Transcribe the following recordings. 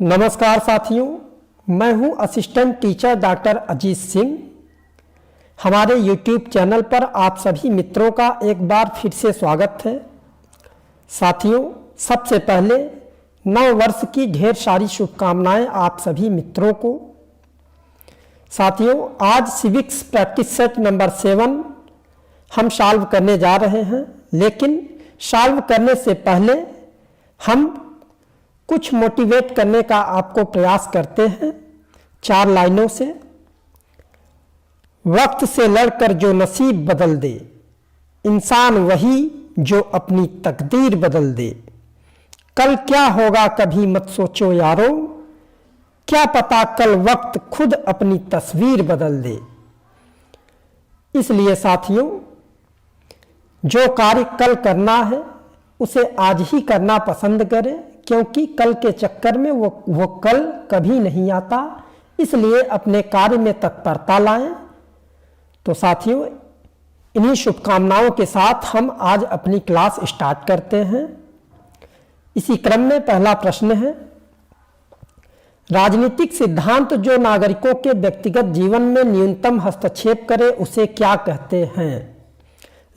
नमस्कार साथियों, मैं हूं assistant teacher doctor Ajit Singh. हमारे YouTube चैनल पर आप सभी मित्रों का एक बार फिर से स्वागत है। साथियों, सबसे पहले नव वर्ष की ढेर सारी शुभकामनाएं आप सभी मित्रों को। साथियों, आज सिविक्स प्रैक्टिस सेट नंबर 7 हम सॉल्व करने जा रहे हैं, लेकिन सॉल्व करने से पहले हम कुछ मोटिवेट करने का आपको प्रयास करते हैं 4 लाइनों से। वक्त से लड़कर जो नसीब बदल दे, इंसान वही जो अपनी तकदीर बदल दे। कल क्या होगा कभी मत सोचो यारो, क्या पता कल वक्त खुद अपनी तस्वीर बदल दे। इसलिए साथियों, जो कार्य कल करना है उसे आज ही करना पसंद करें, क्योंकि कल के चक्कर में वो कल कभी नहीं आता। इसलिए अपने कार्य में तत्परता लाएं। तो साथियों, इन्हीं शुभकामनाओं के साथ हम आज अपनी क्लास स्टार्ट करते हैं। इसी क्रम में पहला प्रश्न है, राजनीतिक सिद्धांत जो नागरिकों के व्यक्तिगत जीवन में न्यूनतम हस्तक्षेप करे उसे क्या कहते हैं?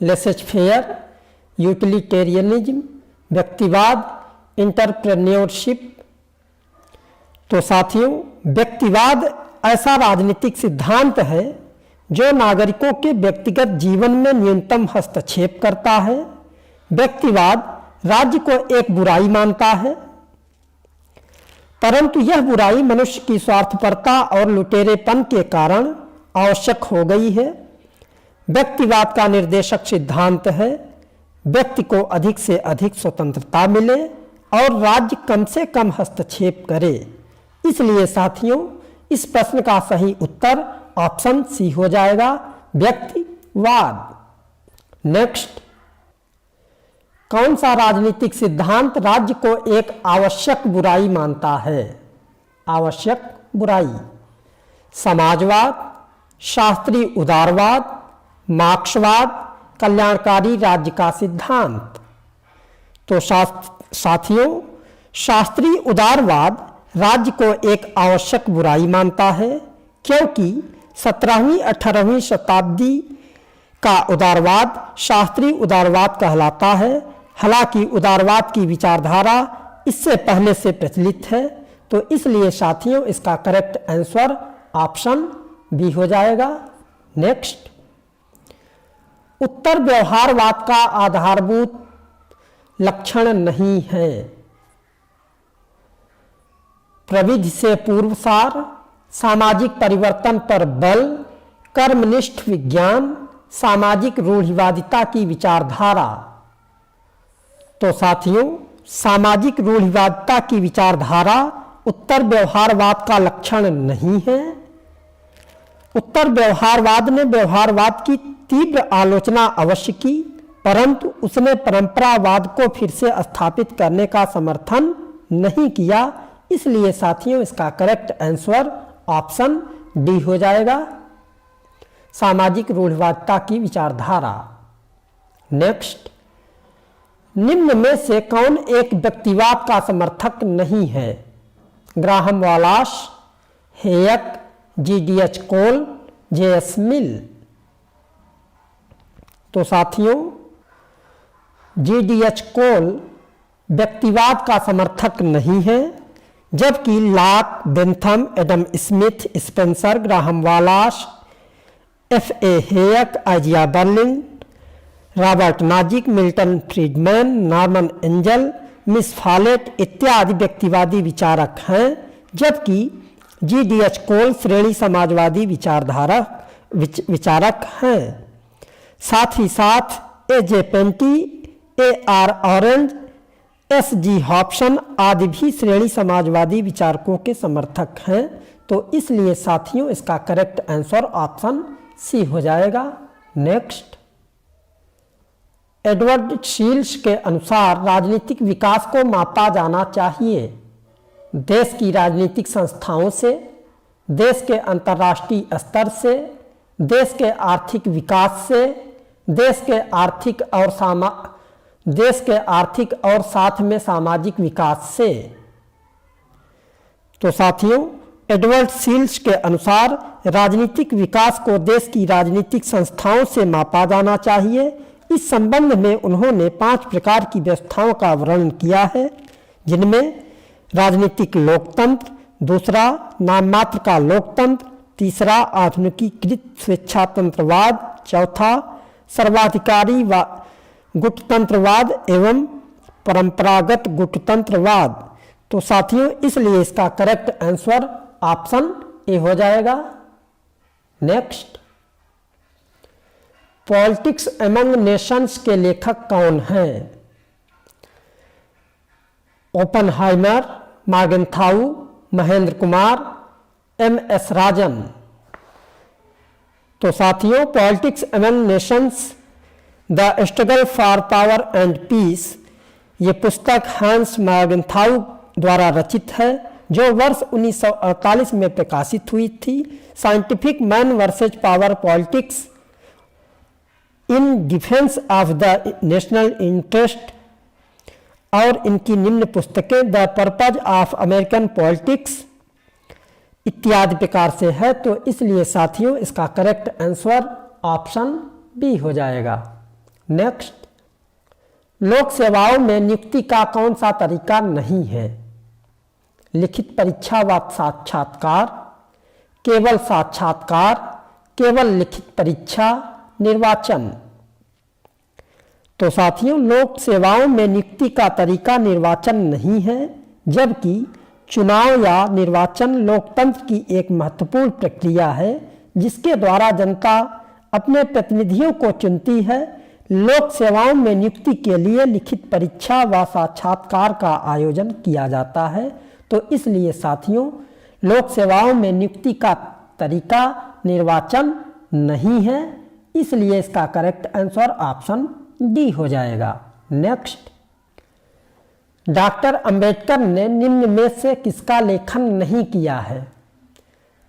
लेसेज फेयर, यूटिलिटेरियनिज्म, व्यक्तिवाद, इंटरप्रेन्योरशिप। तो साथियों, व्यक्तिवाद ऐसा राजनीतिक सिद्धांत है जो नागरिकों के व्यक्तिगत जीवन में न्यूनतम हस्तक्षेप करता है। व्यक्तिवाद राज्य को एक बुराई मानता है, परंतु यह बुराई मनुष्य की स्वार्थपरता और लुटेरेपन के कारण आवश्यक हो गई है। व्यक्तिवाद का निर्देशक सिद्धांत है व्यक्ति को अधिक से अधिक स्वतंत्रता मिले और राज्य कम से कम हस्तक्षेप करे। इसलिए साथियों, इस प्रश्न का सही उत्तर ऑप्शन सी हो जाएगा, व्यक्तिवाद। नेक्स्ट, कौन सा राजनीतिक सिद्धांत राज्य को एक आवश्यक बुराई मानता है? आवश्यक बुराई, समाजवाद, शास्त्रीय उदारवाद, मार्क्सवाद, कल्याणकारी राज्य का सिद्धांत। तो साथियों, शास्त्रीय उदारवाद राज्य को एक आवश्यक बुराई मानता है, क्योंकि 17वीं-18वीं शताब्दी का उदारवाद शास्त्रीय उदारवाद कहलाता है। हालांकि उदारवाद की विचारधारा इससे पहले से प्रचलित है। तो इसलिए साथियों, इसका करेक्ट आंसर ऑप्शन बी हो जाएगा। नेक्स्ट, उत्तर व्यवहारवाद का आधारभूत लक्षण नहीं है। प्रविधि से पूर्वसार, सामाजिक परिवर्तन पर बल, कर्मनिष्ठ विज्ञान, सामाजिक रूढ़िवादिता की विचारधारा। तो साथियों, सामाजिक रूढ़िवादिता की विचारधारा उत्तर व्यवहारवाद का लक्षण नहीं है। उत्तर व्यवहारवाद ने व्यवहारवाद की तीव्र आलोचना अवश्य की, परंतु उसने परंपरावाद को फिर से स्थापित करने का समर्थन नहीं किया। इसलिए साथियों, इसका करेक्ट आंसर ऑप्शन डी हो जाएगा, सामाजिक रूढ़िवादिता की विचारधारा। नेक्स्ट, निम्न में से कौन एक व्यक्तिवाद का समर्थक नहीं है? ग्राहम वालास, हेयक, जी.डी.एच. कोल, जे.एस. मिल। तो साथियों, जी.डी.एच. कोल व्यक्तिवाद का समर्थक नहीं है, जबकि Locke, Bentham, Adam Smith, Spencer, Graham Wallas, F A. Hayek, Isaiah Berlin, Robert Nozick, Milton Friedman, Norman Angell, Miss Follett इत्यादि व्यक्तिवादी विचारक हैं, जबकि जी.डी.एच. कोल श्रेणी समाजवादी विचारक हैं। साथ ही साथ ए.जे. पेंटी, ए.आर. Orange, SG. हॉब्सन आदि भी श्रेणी समाजवादी विचारकों के समर्थक हैं। तो इसलिए साथियों, इसका करेक्ट आंसर ऑप्शन सी हो जाएगा। नेक्स्ट, एडवर्ड शील्स के अनुसार राजनीतिक विकास को मापा जाना चाहिए देश की राजनीतिक संस्थाओं से, देश के अंतर्राष्ट्रीय स्तर से, देश के आर्थिक विकास से, देश के आर्थिक और साथ में सामाजिक विकास से। तो साथियों, एडवर्ड सील्स के अनुसार राजनीतिक विकास को देश की राजनीतिक संस्थाओं से मापा जाना चाहिए। इस संबंध में उन्होंने 5 प्रकार की व्यवस्थाओं का वर्णन किया है, जिनमें राजनीतिक लोकतंत्र, दूसरा नाम मात्र का लोकतंत्र, तीसरा आधुनिकीकृत स्वेच्छातंत्रवाद, चौथा सर्वाधिकारी व गुटतंत्रवाद एवं परंपरागत गुटतंत्रवाद। तो साथियों, इसलिए इसका करेक्ट आंसर ऑप्शन ए हो जाएगा। नेक्स्ट, पॉलिटिक्स एमंग नेशंस के लेखक कौन हैं? Oppenheimer, Morgenthau, Mahendra Kumar, M S. Rajan. तो साथियों, politics among nations the struggle for power and peace, ये पुस्तक हैंस मार्गेंथाउ द्वारा रचित है, जो वर्ष 1948 में प्रकाशित हुई थी। Scientific man versus power politics in defence of the national interest, और इनकी निम्न पुस्तकें the purpose of American politics इत्यादि प्रकार से है। तो इसलिए साथियों, इसका करेक्ट आंसर ऑप्शन बी हो जाएगा। नेक्स्ट, लोक सेवाओं में नियुक्ति का कौन सा तरीका नहीं है? लिखित परीक्षा व साक्षात्कार, केवल साक्षात्कार, केवल लिखित परीक्षा, निर्वाचन। तो साथियों, लोक सेवाओं में नियुक्ति का तरीका निर्वाचन नहीं है, जबकि चुनाव या निर्वाचन लोकतंत्र की एक महत्वपूर्ण प्रक्रिया है, जिसके द्वारा जनता अपने प्रतिनिधियों को चुनती है। लोक सेवाओं में नियुक्ति के लिए लिखित परीक्षा व साक्षात्कार का आयोजन किया जाता है। तो इसलिए साथियों, लोक सेवाओं में नियुक्ति का तरीका निर्वाचन नहीं है, इसलिए इसका करेक्ट आंसर ऑप्शन डी हो जाएगा। नेक्स्ट, डॉक्टर अंबेडकर ने निम्न में से किसका लेखन नहीं किया है?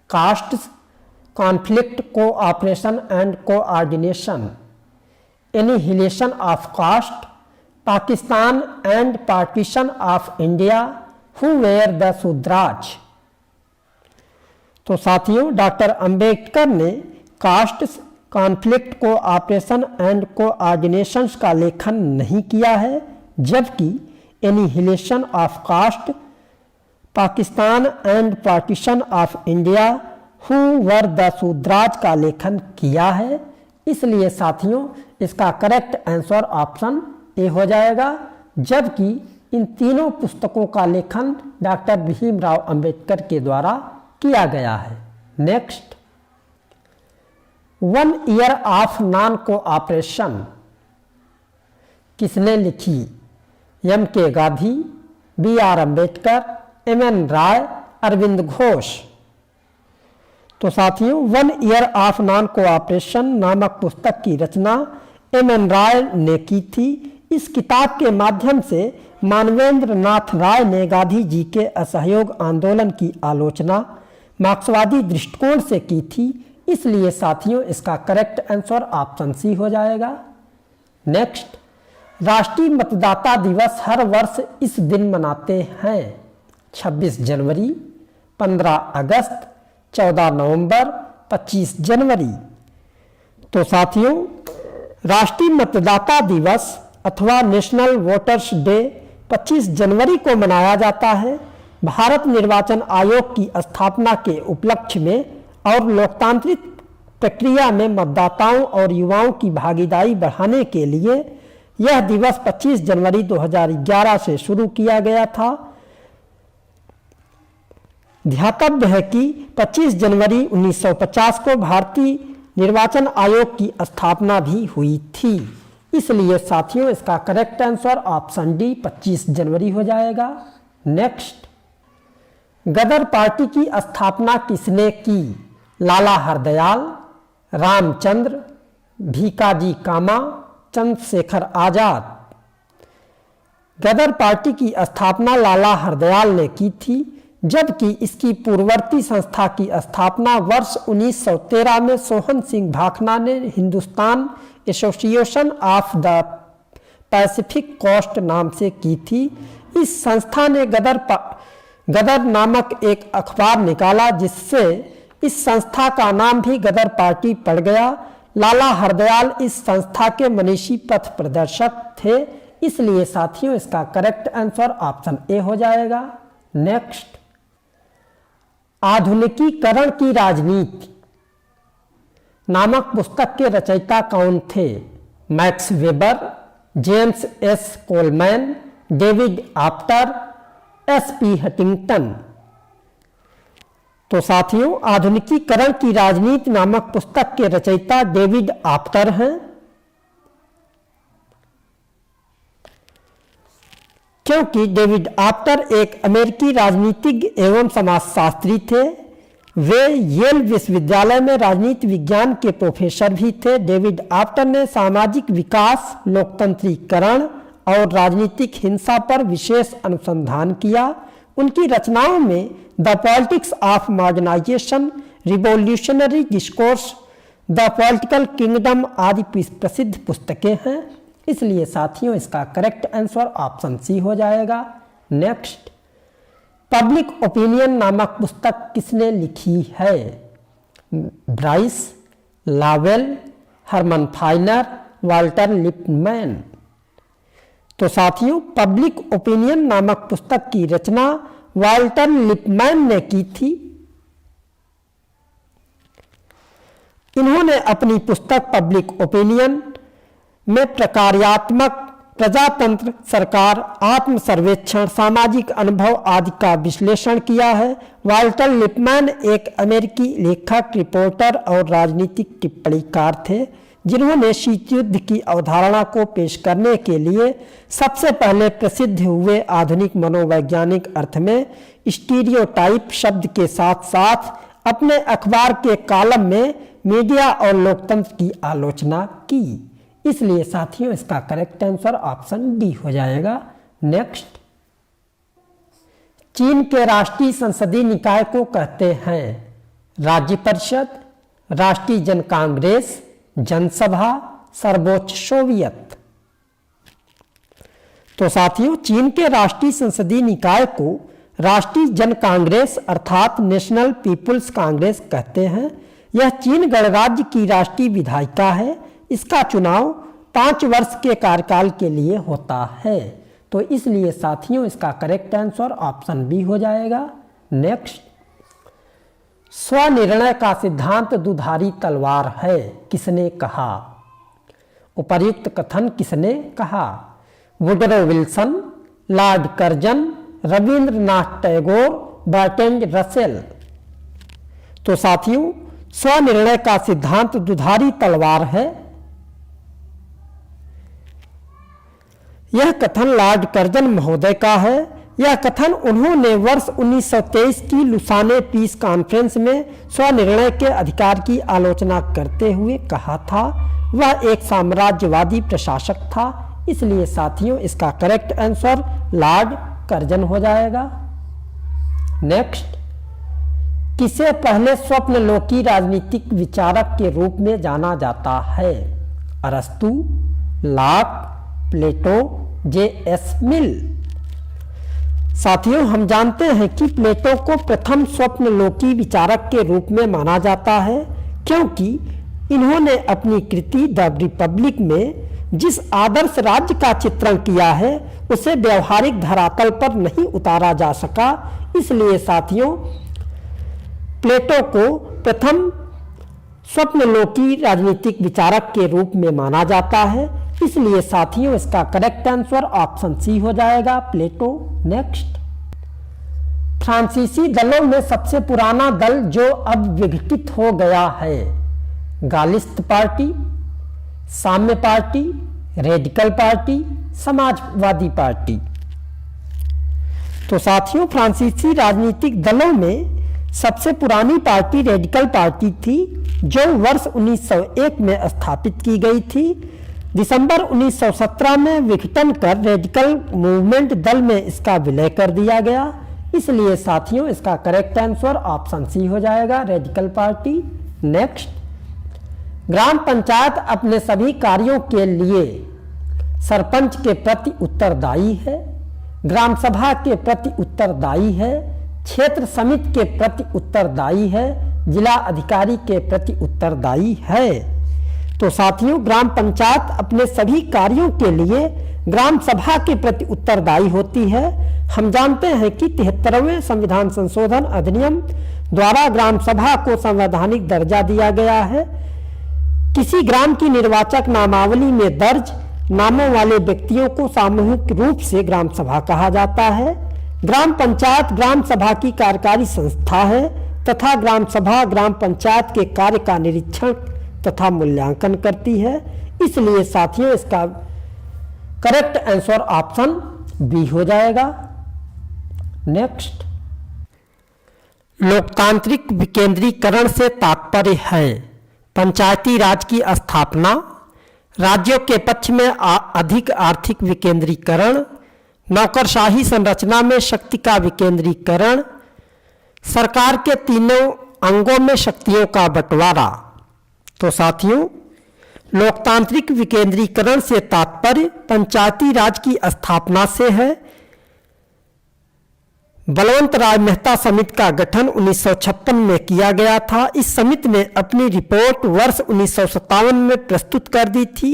Caste, conflict, cooperation and coordination, annihilation of caste, Pakistan and partition of India, who were the Shudras. तो साथियों, डॉक्टर अंबेडकर ने caste, conflict, cooperation and coordination का लेखन नहीं किया है, जबकि annihilation of caste, Pakistan and partition of India, who were the Shudras का लेखन किया है। इसलिए साथियों, इसका करेक्ट आंसर ऑप्शन ए हो जाएगा, जबकि इन तीनों पुस्तकों का लेखन डॉक्टर भीमराव अंबेडकर के द्वारा किया गया है। Next, 1 year of non cooperation किसने लिखी? M K. Gandhi, B R. Ambedkar, M N. Roy, Arvind Ghosh. तो साथियों, 1 ईयर ऑफ नॉन कोऑपरेशन नामक पुस्तक की रचना एम.एन. राय ने की थी। इस किताब के माध्यम से मानवेंद्र नाथ राय ने गांधी जी के असहयोग आंदोलन की आलोचना मार्क्सवादी दृष्टिकोण से की थी। इसलिए साथियों, इसका करेक्ट आंसर ऑप्शन सी हो जाएगा। नेक्स्ट, राष्ट्रीय मतदाता दिवस हर वर्ष इस दिन मनाते हैं। 26 जनवरी, 15 अगस्त, 14 नवंबर, 25 जनवरी। तो साथियों, राष्ट्रीय मतदाता दिवस अथवा नेशनल वोटर्स डे 25 जनवरी को मनाया जाता है। भारत निर्वाचन आयोग की स्थापना के उपलक्ष्य में और लोकतांत्रिक प्रक्रिया में मतदाताओं और युवाओं की भागीदारी बढ़ाने के लिए यह दिवस 25 जनवरी 2011 से शुरू किया गया था। ध्यातव्य है कि 25 जनवरी 1950 को भारतीय निर्वाचन आयोग की स्थापना भी हुई थी। इसलिए साथियों, इसका करेक्ट आंसर ऑप्शन डी 25 जनवरी हो जाएगा। नेक्स्ट, गदर पार्टी की स्थापना किसने की? लाला हरदयाल, रामचंद्र, भीकाजी कामा, चंद्रशेखर आजाद। गदर पार्टी की स्थापना लाला हरदयाल ने की थी, जबकि इसकी पूर्ववर्ती संस्था की स्थापना वर्ष 1913 में सोहन सिंह भाखना ने Hindustan Association of the Pacific Coast नाम से की थी। इस संस्था ने गदर नामक एक अखबार निकाला, जिससे इस संस्था का नाम भी गदर पार्टी पड़ गया। लाला हरदयाल इस संस्था के मनीषी पथ प्रदर्शक थे, इसलिए साथियों इसका करेक्ट आंसर ऑप्शन ए हो जाएगा। नेक्स्ट, आधुनिकीकरण की राजनीति नामक पुस्तक के रचयिता कौन थे? Max weber, James S Coleman, David after, SP. Huntington. तो साथियों आधुनिकीकरण की राजनीति नामक पुस्तक के रचयिता डेविड आफ्टर हैं, क्योंकि डेविड आफ्टर एक अमेरिकी राजनीतिज्ञ एवं समाजशास्त्री थे। वे येल विश्वविद्यालय में राजनीति विज्ञान के प्रोफेसर भी थे। डेविड आफ्टर ने सामाजिक विकास, लोकतंत्रीकरण और राजनीतिक हिंसा पर विशेष अनुसंधान किया। उनकी रचनाओं में the politics of modernisation, revolutionary discourse, the political kingdom आदि प्रसिद्ध पुस्तकें हैं, इसलिए साथियों इसका करेक्ट आंसर ऑप्शन सी हो जाएगा। नेक्स्ट, पब्लिक ओपिनियन नामक पुस्तक किसने लिखी है? ब्राइस, लावेल, हरमन फाइनर, वाल्टर लिपमैन। तो साथियों पब्लिक ओपिनियन नामक पुस्तक की रचना वाल्टर लिपमैन ने की थी। इन्होंने अपनी पुस्तक पब्लिक ओपिनियन में प्रकार्यात्मक, प्रजातंत्र, सरकार, आत्म सर्वेक्षण, सामाजिक अनुभव आदि का विश्लेषण किया है। वाल्टर लिपमैन एक अमेरिकी लेखक, रिपोर्टर और राजनीतिक टिप्पणीकार थे, जिन्होंने शीत युद्ध की अवधारणा को पेश करने के लिए सबसे पहले प्रसिद्ध हुए। आधुनिक मनोवैज्ञानिक अर्थ में स्टीरियोटाइप शब्द के साथ साथ अपने अखबार के कॉलम में मीडिया और लोकतंत्र की आलोचना की, इसलिए साथियों इसका करेक्ट आंसर ऑप्शन डी हो जाएगा। नेक्स्ट, चीन के राष्ट्रीय संसदीय निकाय को कहते हैं? राज्य परिषद, राष्ट्रीय जन कांग्रेस, जनसभा, सर्वोच्च सोवियत। तो साथियों चीन के राष्ट्रीय संसदीय निकाय को राष्ट्रीय जन कांग्रेस अर्थात नेशनल पीपुल्स कांग्रेस कहते हैं। यह चीन गणराज्य की राष्ट्रीय विधायिका है। इसका चुनाव 5 वर्ष के कार्यकाल के लिए होता है, तो इसलिए साथियों इसका करेक्ट आंसर ऑप्शन बी हो जाएगा। नेक्स्ट, स्वनिर्णय का सिद्धांत दुधारी तलवार है, किसने कहा? उपर्युक्त कथन किसने कहा? Woodrow Wilson, Lord Curzon, Rabindranath Tagore, Bertrand Russell. तो साथियों स्वनिर्णय का सिद्धांत दुधारी तलवार है। यह कथन लॉर्ड कर्जन महोदय का है। यह कथन उन्होंने वर्ष 1923 की लुसाने पीस कॉन्फ्रेंस में स्वनिर्णय के अधिकार की आलोचना करते हुए कहा था। वह एक साम्राज्यवादी प्रशासक था, इसलिए साथियों इसका करेक्ट आंसर लॉर्ड कर्जन हो जाएगा। नेक्स्ट, किसे पहले स्वप्नलोकी राजनीतिक विचारक के रूप में जाना जाता है? अरस्तु, लॉक, प्लेटो, जे.एस. मिल। साथियों हम जानते हैं कि प्लेटो को प्रथम स्वप्नलोकी विचारक के रूप में माना जाता है, क्योंकि इन्होंने अपनी कृति द रिपब्लिक में जिस आदर्श राज्य का चित्रण किया है उसे व्यवहारिक धरातल पर नहीं उतारा जा सका। इसलिए साथियों प्लेटो को प्रथम स्वप्नलोकी राजनीतिक विचारक के रूप में माना जाता है, इसलिए साथियों इसका करेक्ट आंसर ऑप्शन सी हो जाएगा, प्लेटो। नेक्स्ट, फ्रांसीसी दलों में सबसे पुराना दल जो अब विघटित हो गया है? गालिस्त पार्टी, साम्य party, radical party, Samajwadi party. तो साथियों फ्रांसीसी राजनीतिक दलों में सबसे पुरानी पार्टी रेडिकल पार्टी थी, जो वर्ष 1901 में स्थापित की गई थी। दिसंबर 1917 में विघटन कर रेडिकल मूवमेंट दल में इसका विलय कर दिया गया, इसलिए साथियों इसका करेक्ट आंसर ऑप्शन सी हो जाएगा, रेडिकल पार्टी। नेक्स्ट, ग्राम पंचायत अपने सभी कार्यों के लिए सरपंच के प्रति उत्तरदायी है। ग्राम सभा के प्रति उत्तरदायी है, क्षेत्र समिति के प्रति उत्तरदायी है, जिला अधिकारी के प्रति उत्तरदायी है। तो साथियों, ग्राम पंचायत अपने सभी कार्यों के लिए ग्राम सभा के प्रति उत्तरदायी होती है। हम जानते हैं कि 73वें संविधान संशोधन अधिनियम द्वारा ग्राम सभा को संवैधानिक दर्जा दिया गया है। किसी ग्राम की निर्वाचक नामावली में दर्ज नामों वाले व्यक्तियों को सामूहिक रूप से ग्राम सभा कहा जाता है। ग्राम पंचायत ग्राम सभा की कार्यकारी संस्था है तथा ग्राम सभा ग्राम पंचायत के कार्य का निरीक्षण तथा मूल्यांकन करती है। इसलिए साथियों, इसका करेक्ट आंसर ऑप्शन बी हो जाएगा। नेक्स्ट, लोकतांत्रिक विकेंद्रीकरण से तात्पर्य है पंचायती राज की स्थापना, राज्यों के पक्ष में अधिक आर्थिक विकेंद्रीकरण, नौकरशाही संरचना में शक्ति का विकेंद्रीकरण, सरकार के तीनों अंगों में शक्तियों का बंटवारा। तो साथियों, लोकतांत्रिक विकेंद्रीकरण से तात्पर्य पंचायती राज की स्थापना से है। बलवंत राय मेहता समिति का गठन 1956 में किया गया था। इस समिति ने अपनी रिपोर्ट वर्ष 1957 में प्रस्तुत कर दी थी।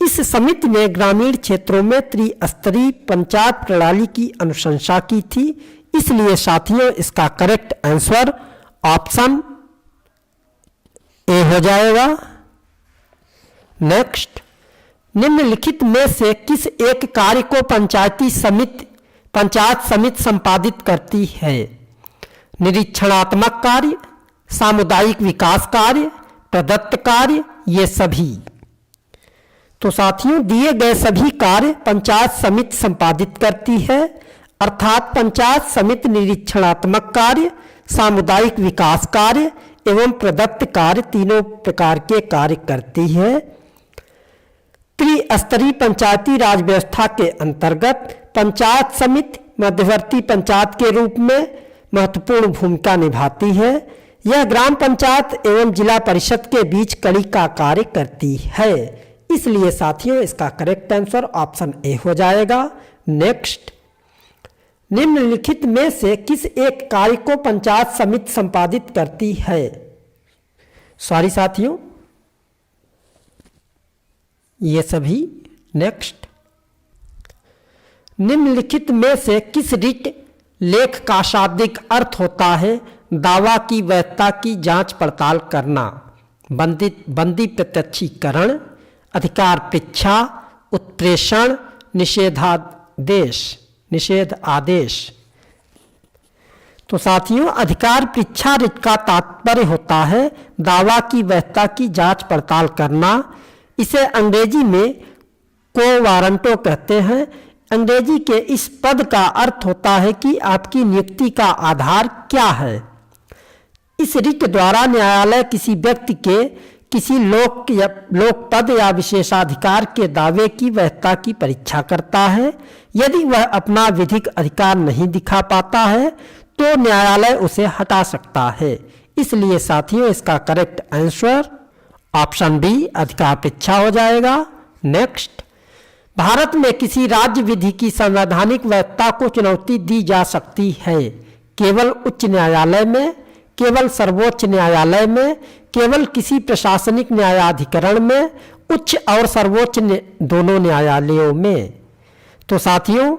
इस समिति ने ग्रामीण क्षेत्रों में त्रिस्तरीय पंचायत प्रणाली की अनुशंसा की थी। इसलिए साथियों, इसका करेक्ट आंसर ऑप्शन ए हो जाएगा। नेक्स्ट, निम्नलिखित में से किस एक कार्य को पंचायत समिति संपादित करती है? निरीक्षणात्मक कार्य, सामुदायिक विकास कार्य, प्रदत्त कार्य, ये सभी। तो साथियों, दिए गए सभी कार्य पंचायत समिति संपादित करती है, अर्थात पंचायत समिति निरीक्षणात्मक कार्य, सामुदायिक विकास कार्य एवं प्रदत्त कार्य तीनों प्रकार के कार्य करती है। त्रिस्तरीय पंचायती राज व्यवस्था के अंतर्गत पंचायत समिति मध्यवर्ती पंचायत के रूप में महत्वपूर्ण भूमिका निभाती है। यह ग्राम पंचायत एवं जिला परिषद के बीच कड़ी का कार्य करती है। इसलिए साथियों, इसका करेक्ट आंसर ऑप्शन ए हो जाएगा। नेक्स्ट, निम्नलिखित में से किस एक कार्य को पंचायत समिति संपादित करती है? सॉरी साथियों, ये सभी। नेक्स्ट, निम्नलिखित में से किस रिट लेख का शाब्दिक अर्थ होता है? दावा की वैधता की जांच पड़ताल करना, बंदी प्रत्यक्षीकरण, अधिकार परीक्षा, उत्प्रेषण, निषेध आदेश। तो साथियों, अधिकार परीक्षा रिट का तात्पर्य होता है दावा की वैधता की जांच पड़ताल करना। इसे अंग्रेजी में को वारंटो कहते हैं। अंग्रेजी के इस पद का अर्थ होता है कि आपकी नियुक्ति का आधार क्या है। इस रिट द्वारा न्यायालय किसी व्यक्ति के किसी लोक पद या विशेषाधिकार के दावे की वैधता की परीक्षा करता है। यदि वह अपना विधिक अधिकार नहीं दिखा पाता है तो न्यायालय उसे हटा सकता है। इसलिए साथियों, इसका करेक्ट आंसर ऑप्शन बी अधिकार परीक्षा हो जाएगा। नेक्स्ट, भारत में किसी राज्य विधि की संवैधानिक वैधता को चुनौती दी जा सकती है केवल उच्च न्यायालय में, केवल सर्वोच्च न्यायालय में, केवल किसी प्रशासनिक न्यायाधिकरण में, उच्च और सर्वोच्च दोनों न्यायालयों में। तो साथियों,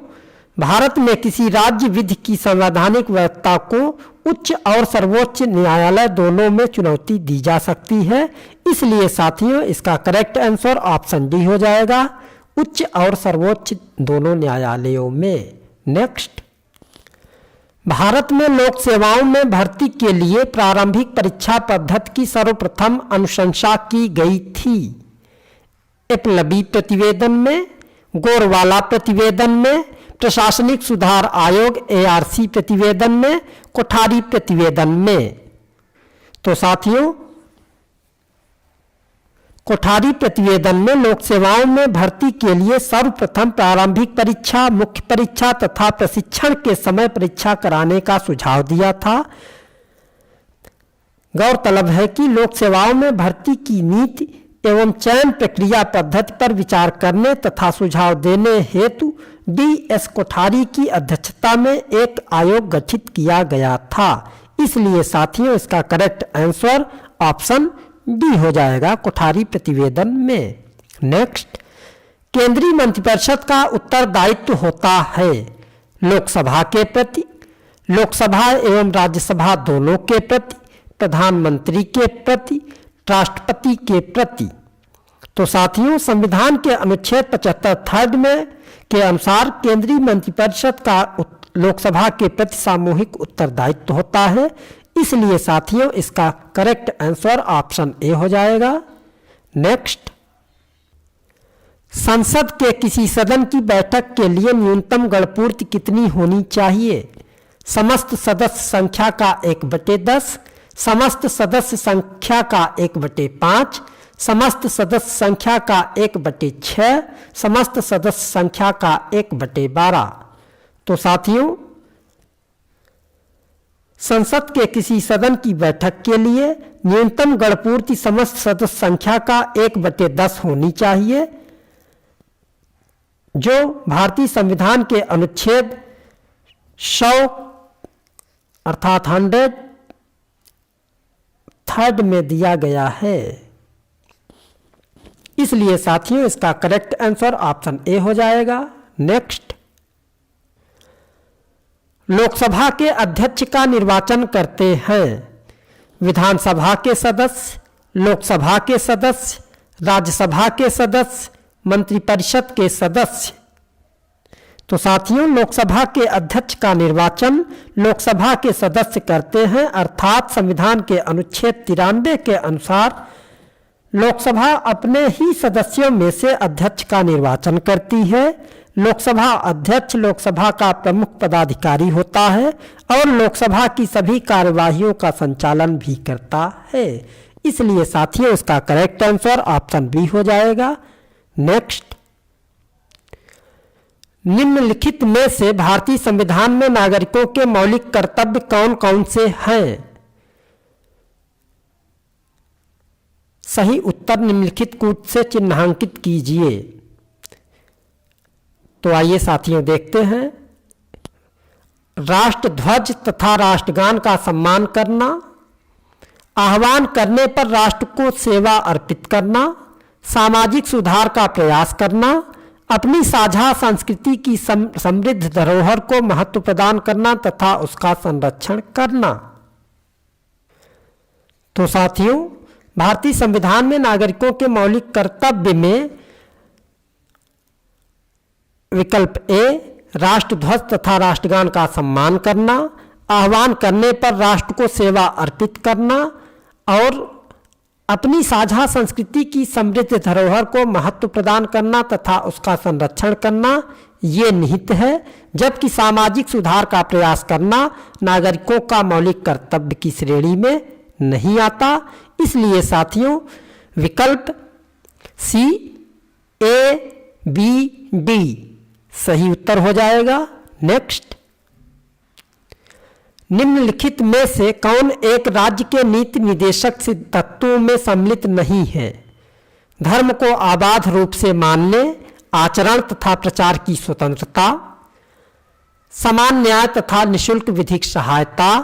भारत में किसी राज्य विधि की संवैधानिक वैधता को उच्च और सर्वोच्च न्यायालय दोनों में चुनौती दी जा सकती है। इसलिए साथियों, इसका करेक्ट आंसर ऑप्शन डी हो जाएगा, उच्च और सर्वोच्च दोनों न्यायालयों में। नेक्स्ट, भारत में लोक सेवाओं में भर्ती के लिए प्रारंभिक परीक्षा पद्धति की सर्वप्रथम अनुशंसा की गई थी। एपलबी प्रतिवेदन में, गोरवाला प्रतिवेदन में, प्रशासनिक सुधार आयोग ARC प्रतिवेदन में, कोठारी प्रतिवेदन में। तो साथियों, कोठारी प्रतिवेदन में लोक सेवाओं में भर्ती के लिए सर्वप्रथम प्रारंभिक परीक्षा, मुख्य परीक्षा तथा प्रशिक्षण के समय परीक्षा कराने का सुझाव दिया था। गौरतलब है कि लोक सेवाओं में भर्ती की नीति एवं चयन प्रक्रिया पद्धति पर विचार करने तथा सुझाव देने हेतु DS कोठारी की अध्यक्षता में एक आयोग गठित किया गया था। इसलिए साथियों इसका करेक्ट आंसर ऑप्शन डी हो जाएगा कोठारी प्रतिवेदन में। नेक्स्ट, केंद्रीय मंत्रिपरिषद का उत्तरदायित्व होता है लोकसभा के प्रति, लोकसभा एवं राज्यसभा दोनों के प्रति, प्रधानमंत्री के प्रति, राष्ट्रपति के प्रति। तो साथियों संविधान के अनुच्छेद 75 थर्ड में के अनुसार केंद्रीय मंत्रिपरिषद का लोकसभा के प्रति सामूहिक उत्तरदायित्व होता है। इसलिए साथियों इसका करेक्ट आंसर ऑप्शन ए हो जाएगा। नेक्स्ट, संसद के किसी सदन की बैठक के लिए न्यूनतम गणपूर्ति कितनी होनी चाहिए? समस्त सदस्य संख्या का 1/10, समस्त सदस्य संख्या का 1/5, समस्त सदस्य संख्या का 1/6, समस्त सदस्य संख्या का 1/12। तो साथियों संसद के किसी सदन की बैठक के लिए न्यूनतम गणपूर्ति समस्त सदस्य संख्या का 1/10 होनी चाहिए, जो भारतीय संविधान के अनुच्छेद 100 अर्थात 100 थर्ड में दिया गया है। इसलिए साथियों इसका करेक्ट आंसर ऑप्शन ए हो जाएगा। नेक्स्ट, लोकसभा के अध्यक्ष का निर्वाचन करते हैं विधानसभा के सदस्य, लोकसभा के सदस्य, राज्यसभा के सदस्य, मंत्रिपरिषद के सदस्य। तो साथियों लोकसभा के अध्यक्ष का निर्वाचन लोकसभा के सदस्य करते हैं, अर्थात संविधान के अनुच्छेद 93 के अनुसार लोकसभा अपने ही सदस्यों में से अध्यक्ष का निर्वाचन करती है। लोकसभा अध्यक्ष लोकसभा का प्रमुख पदाधिकारी होता है और लोकसभा की सभी कार्यवाहियों का संचालन भी करता है। इसलिए साथियों इसका करेक्ट आंसर ऑप्शन बी हो जाएगा। नेक्स्ट, निम्नलिखित में से भारतीय संविधान में नागरिकों के मौलिक कर्तव्य कौन कौन से हैं? सही उत्तर निम्नलिखित कूट से चिन्हांकित कीजिए। तो आइए साथियों देखते हैं। राष्ट्रध्वज तथा राष्ट्रगान का सम्मान करना, आह्वान करने पर राष्ट्र को सेवा अर्पित करना, सामाजिक सुधार का प्रयास करना, अपनी साझा संस्कृति की समृद्ध धरोहर को महत्व प्रदान करना तथा उसका संरक्षण करना। तो साथियों भारतीय संविधान में नागरिकों के मौलिक कर्तव्य में विकल्प ए राष्ट्रध्वज तथा राष्ट्रगान का सम्मान करना, आह्वान करने पर राष्ट्र को सेवा अर्पित करना और अपनी साझा संस्कृति की समृद्ध धरोहर को महत्व प्रदान करना तथा उसका संरक्षण करना ये निहित है, जबकि सामाजिक सुधार का प्रयास करना नागरिकों का मौलिक कर्तव्य की श्रेणी में नहीं आता। इसलिए साथियों विकल्प सी, ए, बी, डी सही उत्तर हो जाएगा। नेक्स्ट, निम्नलिखित में से कौन एक राज्य के नीति निदेशक सिद्ध तत्वों में सम्मिलित नहीं है? धर्म को आबाद रूप से मानने, आचरण तथा प्रचार की स्वतंत्रता, समान न्याय तथा निःशुल्क विधिक सहायता,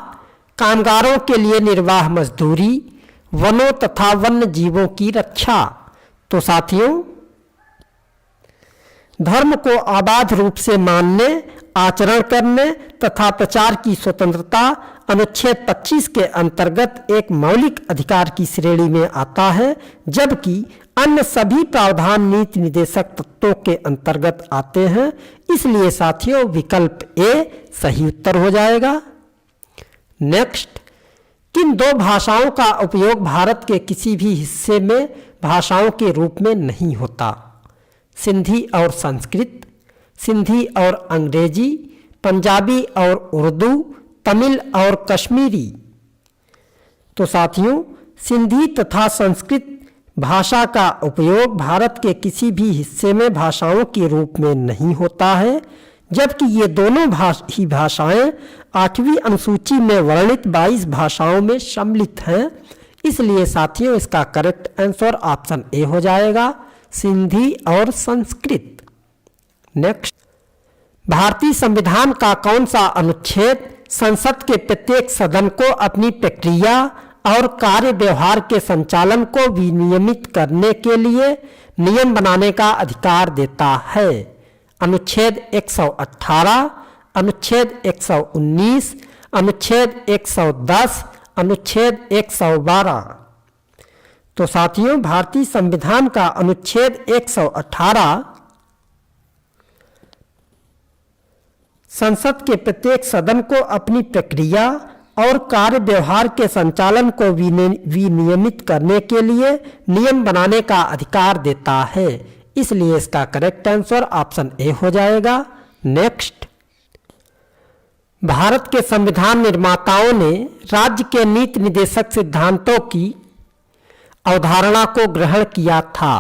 कामगारों के लिए निर्वाह मजदूरी, वनों तथा वन्य जीवों की रक्षा। तो साथियों धर्म को आबाद रूप से मानने, आचरण करने तथा प्रचार की स्वतंत्रता अनुच्छेद 25 के अंतर्गत एक मौलिक अधिकार की श्रेणी में आता है, जबकि अन्य सभी प्रावधान नीति निदेशक तत्वों के अंतर्गत आते हैं। इसलिए साथियों विकल्प ए सही उत्तर हो जाएगा। नेक्स्ट, किन दो भाषाओं का उपयोग भारत के किसी भी हिस्से में भाषाओं के रूप में नहीं होता? सिंधी और संस्कृत, सिंधी और अंग्रेजी, पंजाबी और उर्दू, तमिल और कश्मीरी। तो साथियों सिंधी तथा संस्कृत भाषा का उपयोग भारत के किसी भी हिस्से में भाषाओं के रूप में नहीं होता है, जबकि ये दोनों ही भाषाएं 8वीं अनुसूची में वर्णित 22 भाषाओं में सम्मिलित हैं। इसलिए साथियों इसका करेक्ट आंसर ऑप्शन ए हो जाएगा, सिंधी और संस्कृत। नेक्स्ट, भारतीय संविधान का कौन सा अनुच्छेद संसद के प्रत्येक सदन को अपनी प्रक्रिया और कार्य व्यवहार के संचालन को विनियमित करने के लिए नियम बनाने का अधिकार देता है? अनुच्छेद 118, अनुच्छेद 119, अनुच्छेद 110, अनुच्छेद 112। तो साथियों, भारतीय संविधान का अनुच्छेद 118 संसद के प्रत्येक सदन को अपनी प्रक्रिया और कार्य व्यवहार के संचालन को विनियमित करने के लिए नियम बनाने का अधिकार देता है। इसलिए इसका करेक्ट आंसर ऑप्शन ए हो जाएगा। नेक्स्ट, भारत के संविधान निर्माताओं ने राज्य के नीति निदेशक सिद्धांतों की अवधारणा को ग्रहण किया था?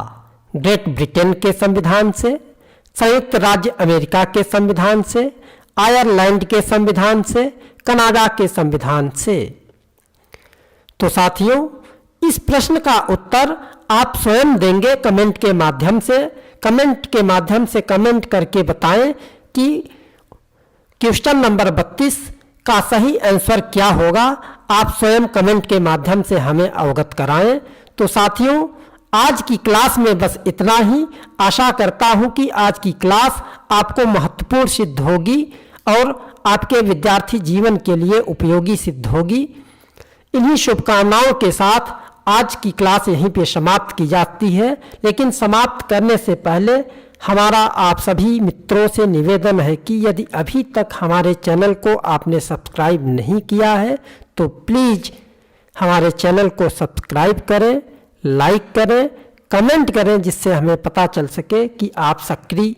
ग्रेट ब्रिटेन के संविधान से, संयुक्त राज्य अमेरिका के संविधान से, आयरलैंड के संविधान से, कनाडा के संविधान से। तो साथियों, इस प्रश्न का उत्तर आप स्वयं देंगे कमेंट के माध्यम से। कमेंट करके बताएं कि क्वेश्चन नंबर 32 का सही आंसर क्या होगा। आप स्वयं कमेंट के माध्यम से हमें अवगत कराएं। तो साथियों, आज की क्लास में बस इतना ही। आशा करता हूं कि आज की क्लास आपको महत्वपूर्ण सिद्ध होगी और आपके विद्यार्थी जीवन के लिए उपयोगी सिद्ध होगी। इन्हीं शुभकामनाओं के साथ आज की क्लास यहीं पे समाप्त की जाती है। लेकिन समाप्त करने से पहले हमारा आप सभी मित्रों से निवेदन है कि यदि अभी तक हमारे चैनल को आपने सब्सक्राइब नहीं किया है तो प्लीज़ हमारे चैनल को सब्सक्राइब करें, लाइक करें, कमेंट करें, जिससे हमें पता चल सके कि आप सक्रिय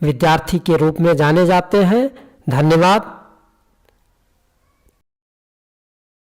विद्यार्थी के रूप में जाने जाते हैं। धन्यवाद।